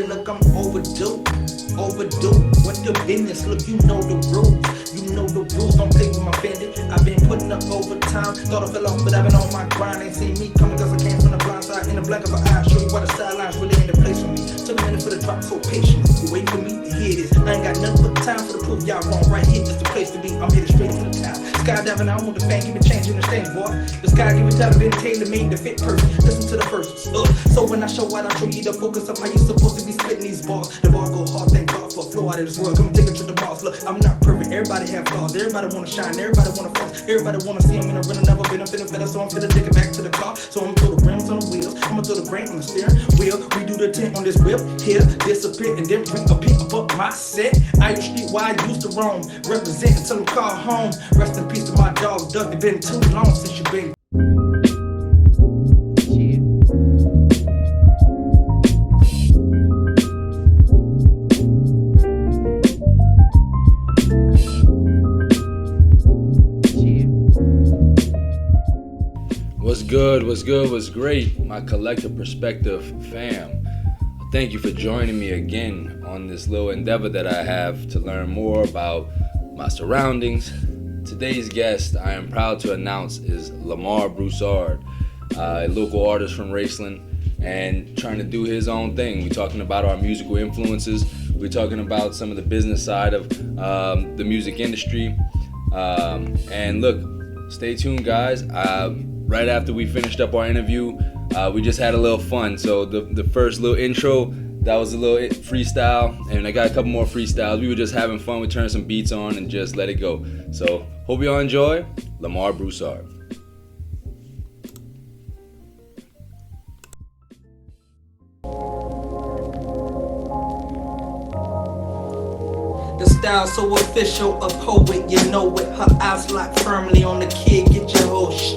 look, I'm overdue. What the business? Look, you know the rules. Don't play with my bandit. I've been putting up overtime. Thought I fell off, but I've been on my grind. Ain't seen me coming cause I came from the blind side. In the black of an eye, show you why the sidelines really ain't the place for me. Took a minute for the drop, so patient. You wait for me to hear this. I ain't got nothing but time for the proof y'all wrong. Right here is the place to be. I'm headed straight to the top. Skydiving, I want the fame, keep it changing the stage, boy. The sky give it time, been tailor-made to fit perfect. Listen to the verses. So when I show out, I show you the focus of how you supposed to be spitting these bars. The bar go hard, thank God for a flow out of this world. Come take it to the boss. Look, I'm not perfect. Everybody have flaws. Everybody wanna shine. Everybody wanna floss. Everybody wanna see him in a run. Never been up in a better, so I'm finna take it back to the car. So I'ma throw the rims on the wheels. I'ma throw the grain on the steering wheel. We do the tent on this whip. Here, disappear, and then bring a pick up my set. I used street where I used to roam. Represent until I'm called home. Rest in peace to my dog, Doug. It's been too long since you been. What's great, my collective perspective fam. Thank you for joining me again on this little endeavor that I have to learn more about my surroundings. Today's guest, I am proud to announce, is Lamar Broussard, a local artist from Raceland and trying to do his own thing. We're talking about our musical influences. We're talking about some of the business side of the music industry. And look, stay tuned, guys. Right after we finished up our interview, we just had a little fun. So the first little intro, that was a little freestyle, and I got a couple more freestyles. We were just having fun. We turned some beats on and just let it go. So hope y'all enjoy Lamar Broussard. The style so official, a poet, you know it. Her eyes locked firmly on the kid, get your hosh.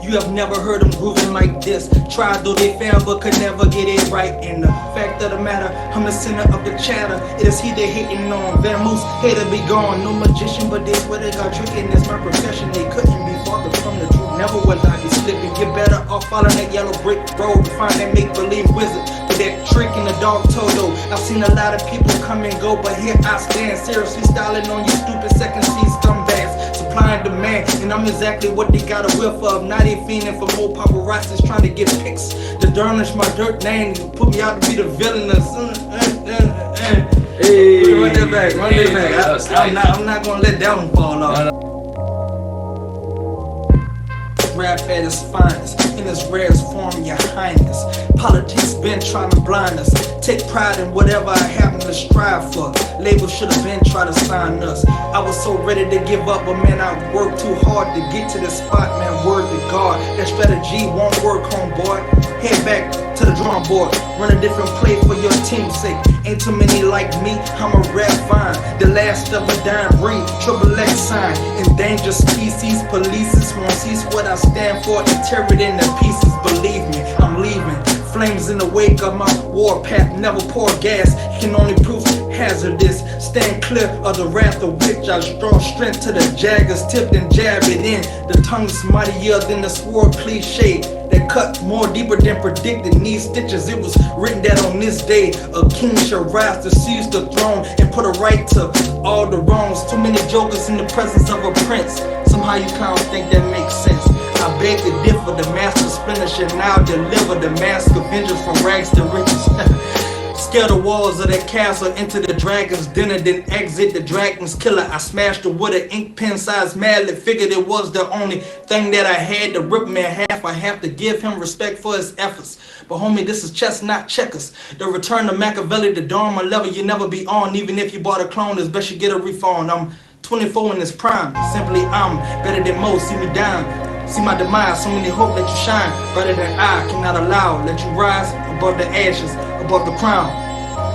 You have never heard them grooving like this. Tried though they failed but could never get it right. And the fact of the matter, I'm the center of the chatter. It is he they hating on. Van Moose, hater be gone. No magician, but they swear they got tricking. It's my profession, they couldn't be farther from the truth. Never will I be slipping. Get better off following that yellow brick road to find that make-believe wizard. With that trick in the dog Toto. I've seen a lot of people come and go, but here I stand. Seriously styling on you stupid second C scumbags. Supply and demand, and I'm exactly what they got a whiff of. Not even fiending for more paparazzis trying to get pics. To tarnish my dirt name, put me out to be the villain. Hey, run that back. I'm not gonna let that one fall off. Rap at its finest, in its rarest form, your highness. Politics been trying to blind us. Take pride in whatever I happen to strive for. Labels should have been trying to sign us. I was so ready to give up, but man, I worked too hard to get to this spot, man, word to God. That strategy won't work, homeboy. Head back to the drawing board. Run a different play for your team's sake. Ain't too many like me, I'm a rap vine. The last of a dying breed, triple X sign. Endangered species, police won't cease what I stand for. And tear it into pieces, believe me, I'm leaving. Flames in the wake of my warpath, never pour gas. Can only prove hazardous. Stand clear of the wrath of which I draw strength to the jagger's tip and jab it in. The tongue's mightier than the sword cliche that cut more deeper than predicted. Need stitches. It was written that on this day a king shall rise to seize the throne and put a right to all the wrongs. Too many jokers in the presence of a prince. Somehow you clowns think that makes sense. I beg to differ, the master splinter should now deliver the mask of vengeance from rags to riches. Scale the walls of that castle into the dragon's dinner, then exit the dragon's killer. I smashed it with an ink pen sized mallet, figured it was the only thing that I had to rip him in half. I have to give him respect for his efforts. But homie, this is chess, not checkers. The return to Machiavelli, the Dharma level you never be on. Even if you bought a clone, it's best you get a refund. I'm 24 in this prime, simply I'm better than most, see me down. See my demise, so many hope that you shine brighter than I cannot allow. Let you rise above the ashes, above the crown.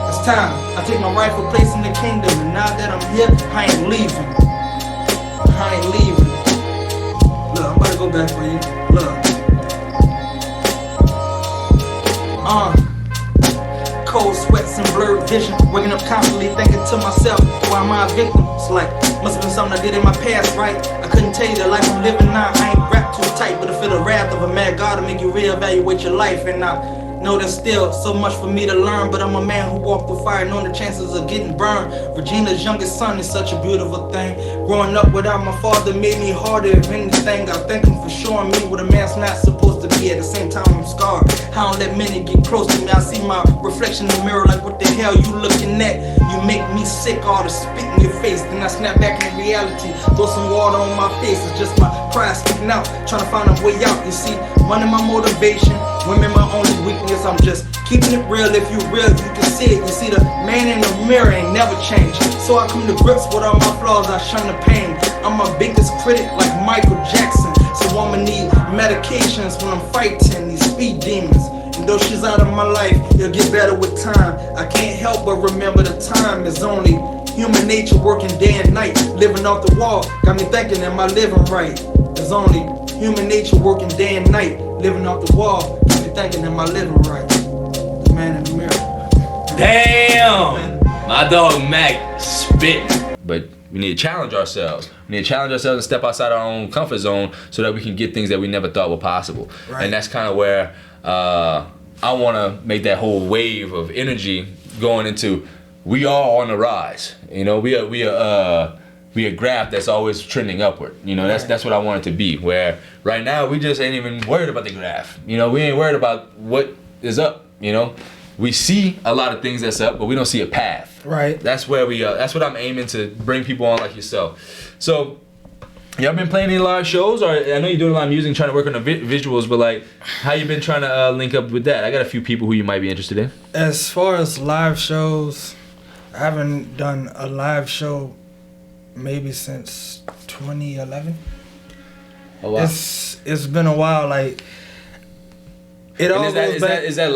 It's time, I take my rightful place in the kingdom. And now that I'm here, I ain't leaving. I ain't leaving. Look, I'm about to go back for you. Look. Cold sweats and blurred vision. Waking up constantly thinking to myself, why am I a victim? It's like, must have been something I did in my past, right? I couldn't tell you the life I'm living now. I ain't wrapped too tight, but I feel the wrath of a mad God to make you reevaluate your life. And I Know there's still so much for me to learn, but I'm a man who walked through fire, knowing the chances of getting burned. Regina's youngest son is such a beautiful thing. Growing up without my father made me harder, if anything. I thank him for showing me what a man's not supposed to be. At the same time, I'm scarred. I don't let many get close to me. I see my reflection in the mirror like, what the hell you looking at? You make me sick, all the spit in your face. Then I snap back into reality, throw some water on my face. It's just my pride speaking out, trying to find a way out. You see, money my motivation, women my only weakness. I'm just keeping it real. If you real, you can see it. You see, the man in the mirror ain't never changed. So I come to grips with all my flaws, I shun the pain. I'm my biggest critic like Michael Jackson. So I'ma need medications when I'm fighting these speed demons. And though she's out of my life, it'll get better with time. I can't help but remember the time is only human nature working day and night. Living off the wall, got me thinking, am I living right? There's only human nature working day and night. Living off the wall, got me thinking, am I living right? The man in the mirror. Damn! My dog Mac spit. But we need to challenge ourselves. We need to challenge ourselves and step outside our own comfort zone so that we can get things that we never thought were possible. Right. And that's kind of where I want to make that whole wave of energy going into, we are on the rise. You know, we a graph that's always trending upward. You know, that's what I want it to be. Where right now we just ain't even worried about the graph. You know, we ain't worried about what is up. You know, we see a lot of things that's up, but we don't see a path. Right. That's where we. That's what I'm aiming to bring people on like yourself. So, y'all been playing any live shows? Or I know you're doing a lot of music, trying to work on the visuals, but like, how you been trying to link up with that? I got a few people who you might be interested in. As far as live shows, I haven't done a live show maybe since 2011. Oh wow. It's been a while. Like it all goes back. Is that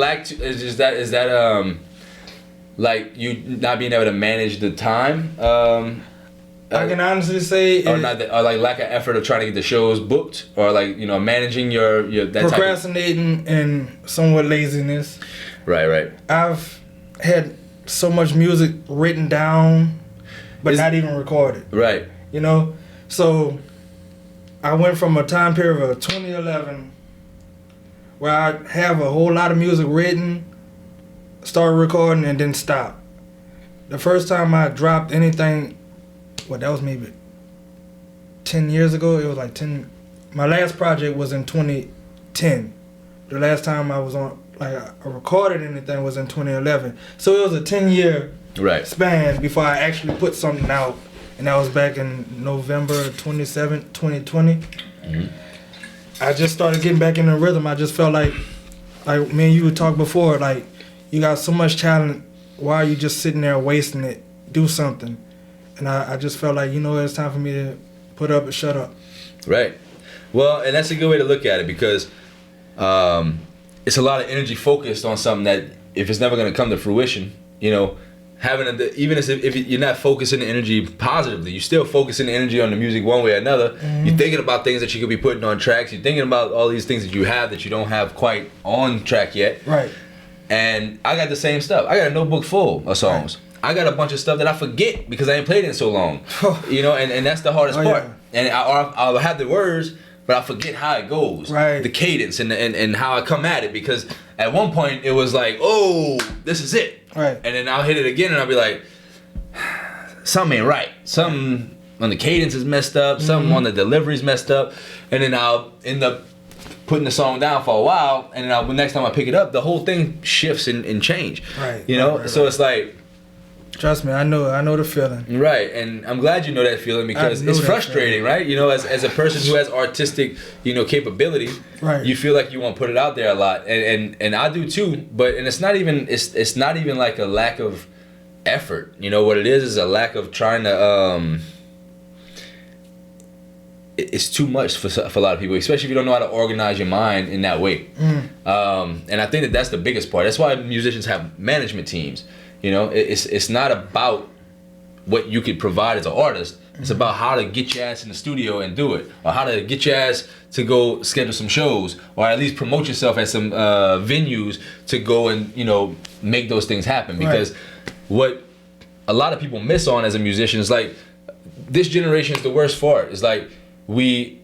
like you not being able to manage the time? I can honestly say, or like lack of effort of trying to get the shows booked, or like, you know, managing your that procrastinating and somewhat laziness. Right. I've had so much music written down, but not even recorded. Right. You know, so I went from a time period of 2011 where I have a whole lot of music written, started recording, and then stop. The first time I dropped anything, well, that was maybe 10 years ago. It was like 10. My last project was in 2010. The last time I was on, like, I recorded anything was in 2011. So it was a 10-year span before I actually put something out. And that was back in November 27, 2020. Mm-hmm. I just started getting back in the rhythm. I just felt like me and you would talk before, like, you got so much talent. Why are you just sitting there wasting it? Do something. And I just felt like, you know, it's time for me to put up and shut up. Right. Well, and that's a good way to look at it, because it's a lot of energy focused on something that if it's never going to come to fruition, you know, even if you're not focusing the energy positively, you're still focusing the energy on the music one way or another. Mm-hmm. You're thinking about things that you could be putting on tracks. You're thinking about all these things that you have that you don't have quite on track yet. Right. And I got the same stuff. I got a notebook full of songs. Right. I got a bunch of stuff that I forget because I ain't played it in so long. You know, and that's the hardest part. Yeah. And I'll have the words, but I forget how it goes. Right. The cadence and how I come at it, because at one point it was like, oh, this is it. Right. And then I'll hit it again and I'll be like, something ain't right. Something on the cadence is messed up. Something on the delivery's messed up. And then I'll end up putting the song down for a while, and then next time I pick it up, the whole thing shifts and change. Right. You know? Right. So it's like, trust me, I know the feeling. Right, and I'm glad you know that feeling, because it's frustrating, right? You know, as a person who has artistic, you know, capability, right, you feel like you want to put it out there a lot, and I do too. But it's not even like a lack of effort. You know, what it is a lack of trying to. It's too much for a lot of people, especially if you don't know how to organize your mind in that way. And I think that's the biggest part. That's why musicians have management teams. You know, it's not about what you could provide as an artist. It's about how to get your ass in the studio and do it, or how to get your ass to go schedule some shows, or at least promote yourself at some venues to go and, you know, make those things happen. Because what a lot of people miss on as a musician is, like, this generation is the worst for it. It's like, we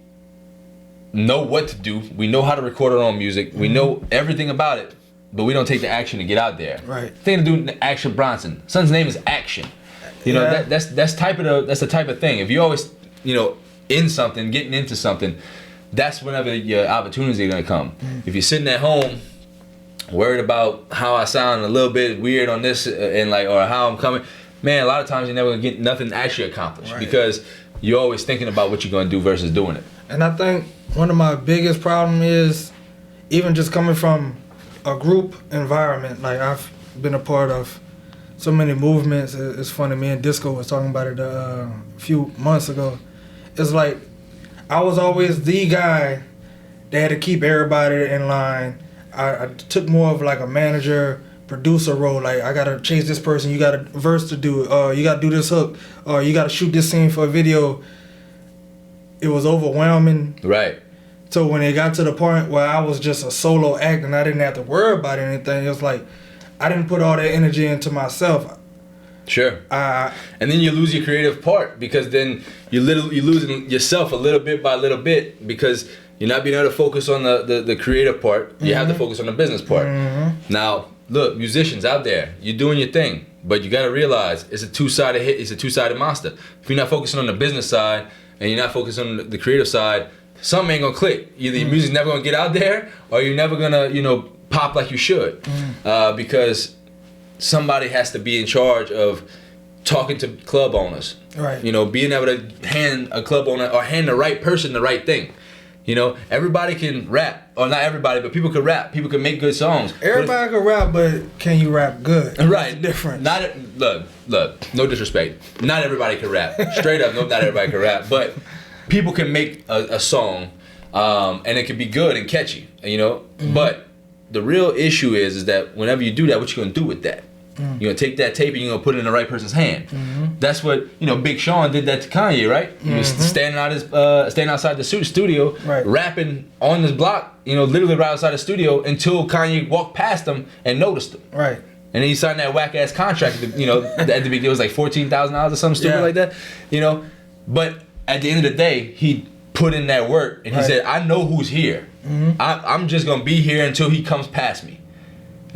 know what to do. We know how to record our own music. We know everything about it. but we don't take the action to get out there. Right. Thing to do, Action Bronson. Son's name is Action. You know, Yeah. that's the type of thing. If you always, you know, in something, getting into something, that's whenever your opportunities are gonna come. If you're sitting at home, worried about how I sound a little bit weird on this and like, or how I'm coming, man, a lot of times you're never gonna get nothing actually accomplished because you're always thinking about what you're gonna do versus doing it. And I think one of my biggest problem is even just coming from a group environment. Like I've been a part of so many movements. It's funny, me and Disco was talking about it a few months ago. It's like I was always the guy that had to keep everybody in line. I took more of like a manager, producer role. Like I gotta chase this person. You got a verse to do. You gotta do this hook. You gotta shoot this scene for a video. It was overwhelming. Right. So when it got to the point where I was just a solo act and I didn't have to worry about anything, it was like I didn't put all that energy into myself. Sure. And then you lose your creative part because then you're losing yourself a little bit by little bit because you're not being able to focus on the creative part. You have to focus on the business part. Now, look, musicians out there, you're doing your thing, but you got to realize it's a two-sided hit. It's a two-sided monster. If you're not focusing on the business side and you're not focusing on the creative side, something ain't gonna click. Either your music's never gonna get out there or you're never gonna, you know, pop like you should. Because somebody has to be in charge of talking to club owners. Right. You know, being able to hand a club owner or hand the right person the right thing. You know, everybody can rap, or not everybody, but people can rap. People can make good songs. Everybody can rap, but can you rap good? Right. That's the difference. Look, no disrespect. Not everybody can rap. Straight up, no, not everybody can rap. But people can make a song, and it can be good and catchy, you know? But the real issue is that whenever you do that, what you gonna do with that? You're gonna take that tape and you're gonna put it in the right person's hand. That's what, you know, Big Sean did that to Kanye, right? He was standing outside the studio, rapping on this block, you know, literally right outside the studio until Kanye walked past him and noticed him. Right. And then he signed that whack ass contract. You know, at the beginning it was like $14,000 or something stupid like that. You know, but at the end of the day, he put in that work and he said, "I know who's here. I'm just gonna be here until he comes past me."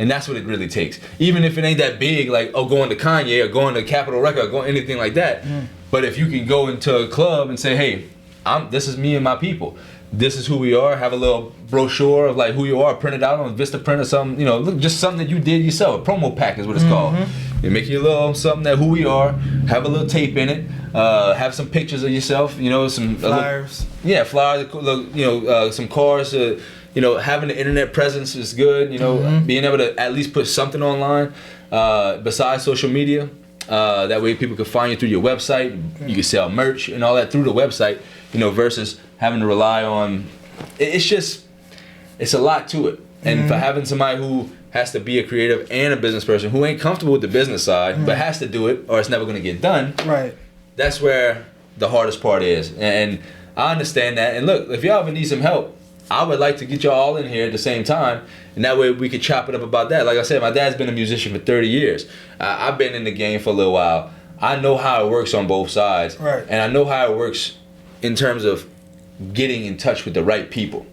And that's what it really takes. Even if it ain't that big, like, oh, going to Kanye or going to Capitol Record or going anything like that. But if you can go into a club and say, hey, this is me and my people. This is who we are. Have a little brochure of like who you are printed out on Vistaprint or something. You know, look, just something that you did yourself. A promo pack is what it's called. You make you a little something that who we are. Have a little tape in it. Have some pictures of yourself. You know, some flyers. Flyers. You know, some cars. You know, having the internet presence is good. You know, being able to at least put something online besides social media. That way people can find you through your website. You can sell merch and all that through the website. You know, versus having to rely on. It's a lot to it. And for having somebody who has to be a creative and a business person who ain't comfortable with the business side, but has to do it or it's never going to get done. Right. That's where the hardest part is. And I understand that. And look, if y'all ever need some help, I would like to get y'all all in here at the same time, and that way we could chop it up about that. Like I said, my dad's been a musician for 30 years. I've been in the game for a little while. I know how it works on both sides, and I know how it works in terms of getting in touch with the right people.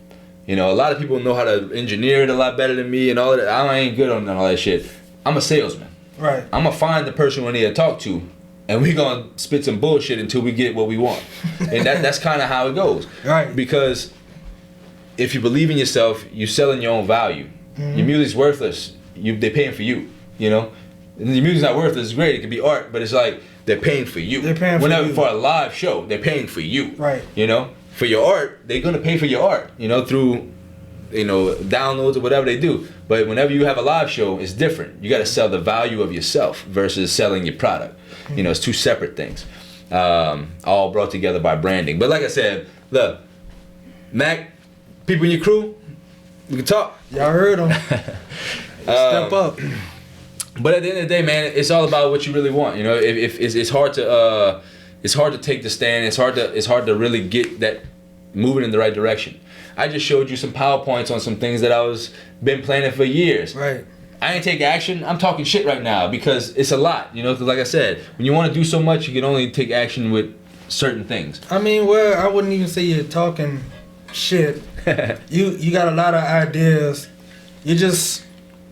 You know, a lot of people know how to engineer it a lot better than me and all of that. I ain't good on all that shit. I'm a salesman. Right. I'm gonna find the person we need to talk to, and we gonna spit some bullshit until we get what we want. And that's kind of how it goes. Right. Because if you believe in yourself, you're selling your own value. Your music's worthless. They're paying for you. You know, and your music's not worthless. It's great. It could be art, but it's like they're paying for you. They're paying for you. For a live show, they're paying for you. Right. You know, for your art, they're gonna pay for your art. You know, through downloads or whatever they do. But whenever you have a live show, it's different. You got to sell the value of yourself versus selling your product. You know, it's two separate things. All brought together by branding. But like I said, look, Mac. People in your crew, we can talk. Y'all heard them. Step up. But at the end of the day, man, it's all about what you really want. You know, if it's hard to take the stand. It's hard to really get that moving in the right direction. I just showed you some PowerPoints on some things that I been planning for years. Right. I ain't take action. I'm talking shit right now because it's a lot. You know, like I said, when you want to do so much, you can only take action with certain things. I mean, well, I wouldn't even say you're talking shit. You got a lot of ideas. You just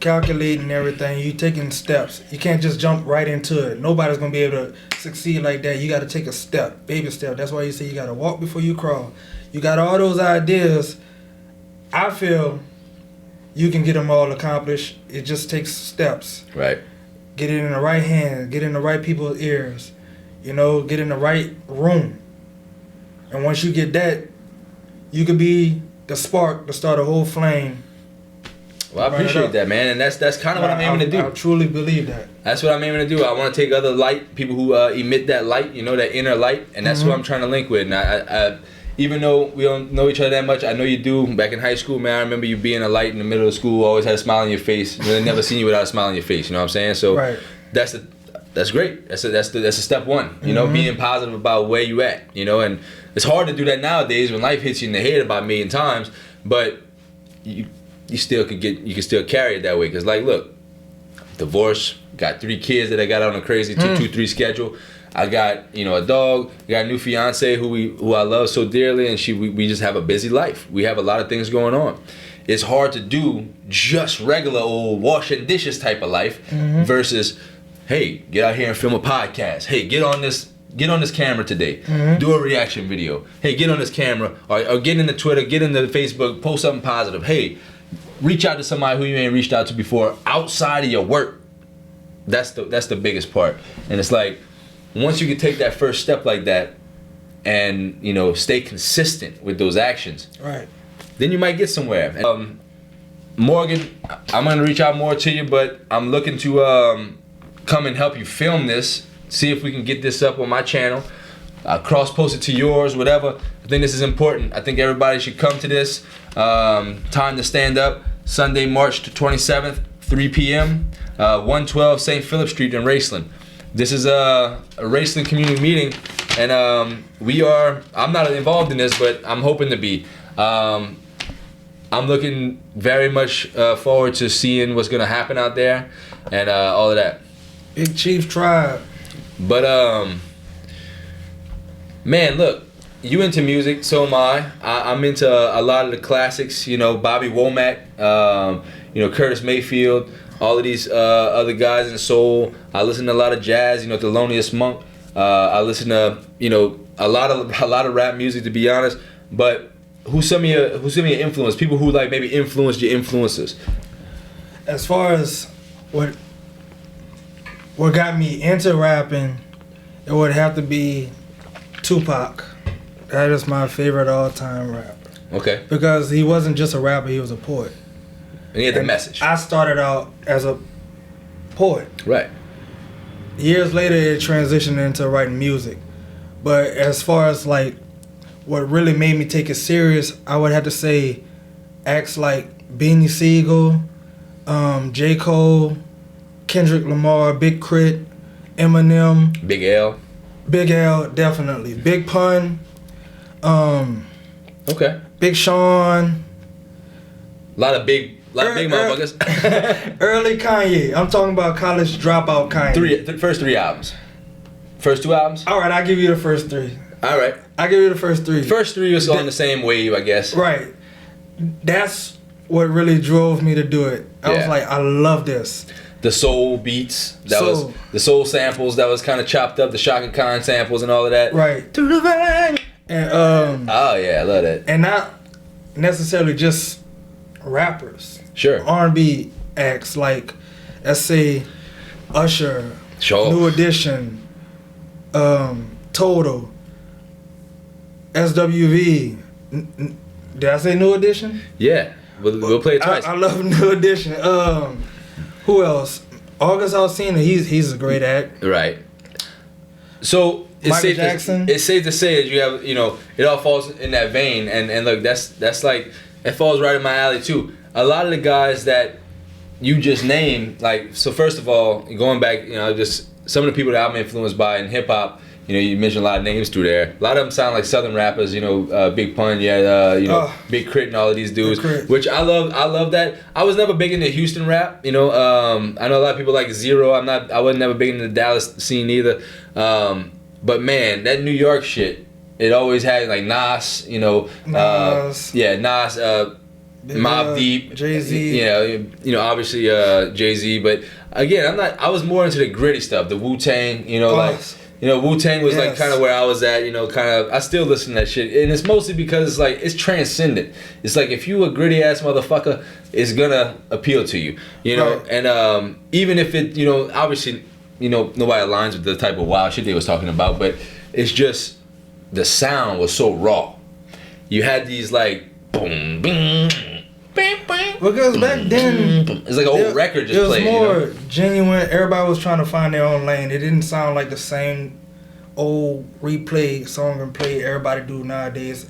calculating everything. You taking steps. You can't just jump right into it. Nobody's gonna be able to succeed like that. You got to take a step, baby step. That's why you say you got to walk before you crawl. You got all those ideas. I feel you can get them all accomplished. It just takes steps. Right. Get it in the right hand. Get in the right people's ears. You know, get in the right room. And once you get that, you could be the spark to start a whole flame. Well, I appreciate that, man, and that's kind of what I'm aiming to do. I truly believe that. That's what I'm aiming to do. I want to take other light, people who emit that light, you know, that inner light, and that's what I'm trying to link with. And I, even though we don't know each other that much, I know you do. Back in high school, man, I remember you being a light in the middle of school, always had a smile on your face. Really never seen you without a smile on your face. You know what I'm saying? So that's great. That's a step one. You know, being positive about where you at. You know, and it's hard to do that nowadays when life hits you in the head about a million times, but you still can still carry it that way. Cause like, look, divorce, got 3 kids that I got on a crazy 2-2-3 schedule. I got, you know, a dog, got a new fiance who I love so dearly, and we just have a busy life. We have a lot of things going on. It's hard to do just regular old washing dishes type of life versus, hey, get out here and film a podcast. Hey, get on this camera today. Do a reaction video. Hey, get on this camera or get into Twitter, get into Facebook, post something positive. Hey, reach out to somebody who you ain't reached out to before outside of your work. That's the biggest part. And it's like, once you can take that first step like that and, you know, stay consistent with those actions, right, then you might get somewhere. Morgan, I'm going to reach out more to you, but I'm looking to come and help you film this, see if we can get this up on my channel, cross-post it to yours, whatever. I think this is important. I think everybody should come to this. Time to stand up, Sunday, March 27th, 3 p.m., 112 St. Philip Street in Raceland. This is a Raceland community meeting, and I'm not involved in this, but I'm hoping to be. I'm looking very much forward to seeing what's gonna happen out there, and all of that. Big Chief Tribe. But man, look, you into music, so am I. I'm into a lot of the classics, you know, Bobby Womack, you know, Curtis Mayfield, all of these other guys in soul. I listen to a lot of jazz, you know, Thelonious Monk. I listen to, you know, a lot of rap music, to be honest. But who's some of your influence? People who like maybe influenced your influences. As far as what got me into rapping, it would have to be Tupac. That is my favorite all-time rapper. Okay. Because he wasn't just a rapper, he was a poet. And he had the message. I started out as a poet. Right. Years later, it transitioned into writing music. But as far as like what really made me take it serious, I would have to say acts like Beanie Siegel, J. Cole, Kendrick Lamar, Big Crit, Eminem, Big L. Big L, definitely. Big Pun, okay. Big Sean. A lot of big motherfuckers. Early Kanye. I'm talking about College Dropout Kanye. The first 3 albums. First 2 albums? All right, I'll give you the first 3. All right. I'll give you the first 3. First 3 was on the same wave, I guess. Right. That's what really drove me to do it. I was like, I love this. The soul beats, was the soul samples that was kind of chopped up, the Shaka Khan samples and all of that. Right. To the vein. And oh yeah, I love that. And not necessarily just rappers. Sure. R&B acts like, let's say, Usher, New Edition, Total, SWV. Did I say New Edition? Yeah. We'll play it twice. I love New Edition. Who else? August Alsina. He's a great act. Right. So it's safe to say that you have, you know, it all falls in that vein, and look, that's like, it falls right in my alley too. A lot of the guys that you just named, like, so first of all, going back, you know, just some of the people that I'm influenced by in hip hop. You know, you mentioned a lot of names through there. A lot of them sound like Southern rappers. You know, Big Pun, you know, Big Crit and all of these dudes, which I love. I love that. I was never big into Houston rap. You know, I know a lot of people like Zero. I wasn't never big into the Dallas scene either. But man, that New York shit, it always had like Nas. You know, Nas. Mobb Deep, Jay-Z. Yeah, obviously Jay-Z. But again, I was more into the gritty stuff, the Wu-Tang. Wu-Tang was like kind of where I was at. I still listen to that shit, and it's mostly because like it's transcendent. It's like if you a gritty ass motherfucker, it's gonna appeal to you. Right. And even if it, obviously, nobody aligns with the type of wild shit they was talking about, but it's just the sound was so raw. You had these like boom, bing, bing, bing. Because back then, it's like an old record just played. It was more genuine. Everybody was trying to find their own lane. It didn't sound like the same old replay song and play everybody do nowadays.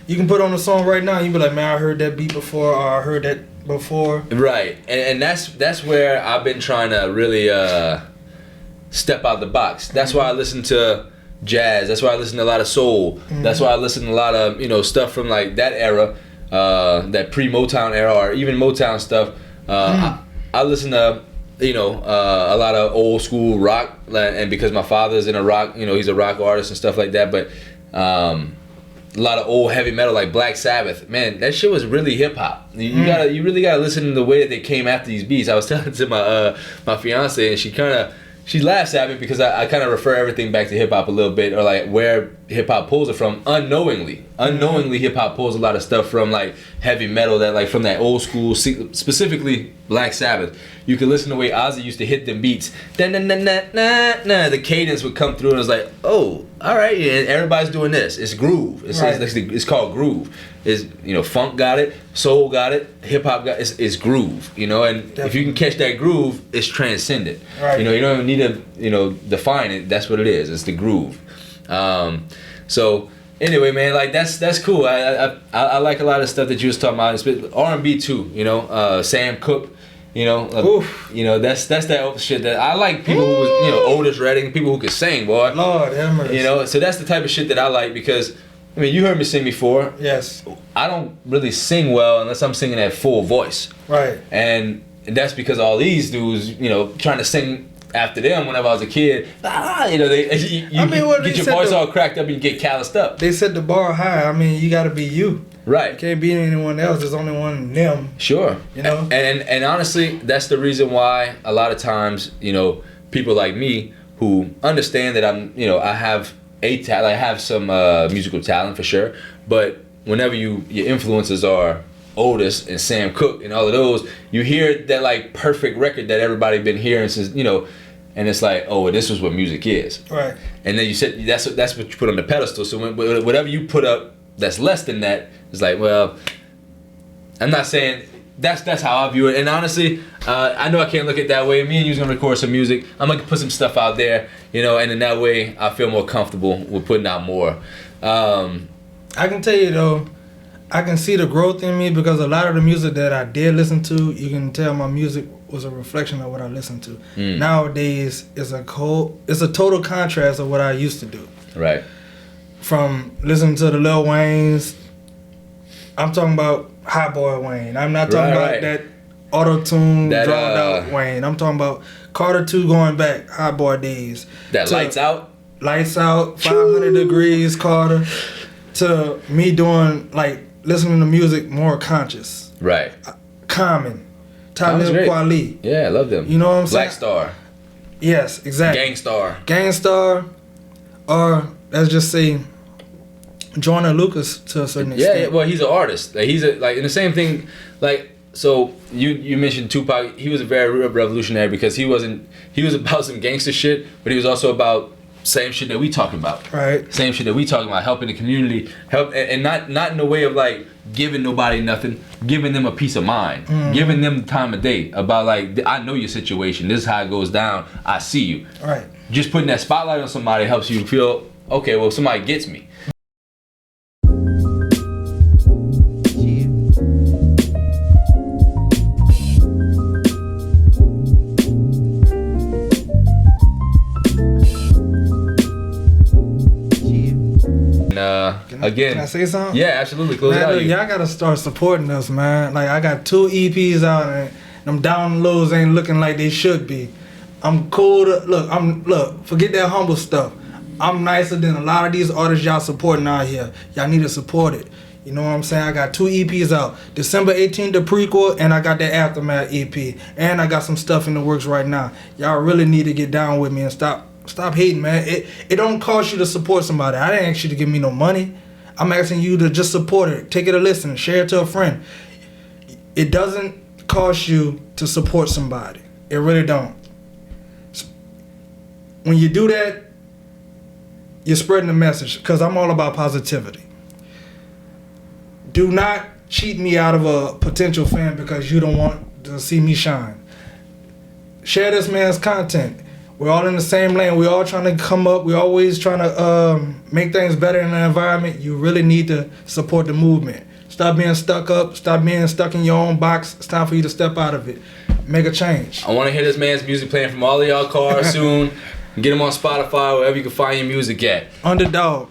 You can put on a song right now, you be like, man, I heard that beat before, or I heard that before. Right, and that's where I've been trying to really step out the box. That's why I listen to jazz. That's why I listen to a lot of soul. That's why I listen to a lot of stuff from like that era. That pre-Motown era, or even Motown stuff. I listen to a lot of old school rock, and because my father's in a rock, he's a rock artist and stuff like that. But a lot of old heavy metal like Black Sabbath, man, that shit was really hip hop. You really gotta listen to the way that they came after these beats. I was telling to my fiance, and she laughs at me because I kind of refer everything back to hip hop a little bit, or like where hip hop pulls it from unknowingly. Hip hop pulls a lot of stuff from like heavy metal, that like from that old school, specifically Black Sabbath. You could listen to the way Ozzy used to hit them beats. The cadence would come through, and it's like, oh, all right, and everybody's doing this. It's groove. It's called groove. Funk got it, soul got it, hip hop got it. It's groove. And definitely. If you can catch that groove, it's transcendent. Right. You don't even need to define it. That's what it is. It's the groove. So anyway, man, like that's cool. I like a lot of stuff that you was talking about. R&B too. Sam Cooke. That's that shit that I like. People who was Otis Redding, people who could sing, boy. Lord have mercy. So that's the type of shit that I like, because you heard me sing before. Yes. I don't really sing well unless I'm singing at full voice. Right. And that's because all these dudes, trying to sing after them whenever I was a kid, you get your voice all cracked up and you get calloused up. They set the bar high. You got to be you. Right. You can't be anyone else. There's only one them. Sure. And honestly, that's the reason why a lot of times, people like me who understand that I have I have some musical talent for sure, but whenever your influences are Otis and Sam Cooke and all of those, you hear that like perfect record that everybody been hearing since, and it's like, oh, this is what music is. Right. And then you said that's what you put on the pedestal. So whatever you put up that's less than that, it's like, well, I'm not saying that's how I view it. And honestly, I know I can't look at it that way. Me and you's gonna record some music. I'm gonna put some stuff out there, and in that way I feel more comfortable with putting out more. I can tell you though, I can see the growth in me, because a lot of the music that I did listen to, you can tell my music was a reflection of what I listened to. Nowadays, it's a total contrast of what I used to do. Right. From listening to the Lil Waynes, I'm talking about Hot Boy Wayne. I'm not talking about that auto-tune, drawn out Wayne. I'm talking about Carter 2 going back, Hot Boy days. That Lights Out? Lights Out, 500 Degrees Carter, to me doing, like, listening to music more conscious. Right. Common. Talib Kweli. Yeah, I love them. You know what I'm saying? Black Star. Yes, exactly. Gangstar. Or, let's just say, Joyner Lucas to a certain extent. Yeah, well, he's an artist. Like, and the same thing, like, so you mentioned Tupac. He was a very revolutionary because he was about some gangster shit, but he was also about same shit that we talking about. Right. Same shit that we talking about, helping the community, and not in the way of like giving nobody nothing, giving them a peace of mind, giving them the time of day, about like, I know your situation, this is how it goes down, I see you. Right. Just putting that spotlight on somebody helps you feel, okay, well, somebody gets me. Again, can I say something? Yeah, absolutely. Close it out. Look, y'all gotta start supporting us, man. Like, I got 2 EPs out, and them down lows ain't looking like they should be. I'm cool to look. Forget that humble stuff. I'm nicer than a lot of these artists y'all supporting out here. Y'all need to support it. You know what I'm saying? I got 2 EPs out. December 18th, the prequel, and I got the Aftermath EP. And I got some stuff in the works right now. Y'all really need to get down with me and stop hating, man. It don't cost you to support somebody. I didn't ask you to give me no money. I'm asking you to just support it. Take it a listen. Share it to a friend. It doesn't cost you to support somebody. It really don't. When you do that, you're spreading the message, because I'm all about positivity. Do not cheat me out of a potential fan because you don't want to see me shine. Share this man's content. We're all in the same lane. We're all trying to come up. We're always trying to make things better in the environment. You really need to support the movement. Stop being stuck up. Stop being stuck in your own box. It's time for you to step out of it. Make a change. I want to hear this man's music playing from all of y'all cars soon. Get him on Spotify, wherever you can find your music at. Underdog.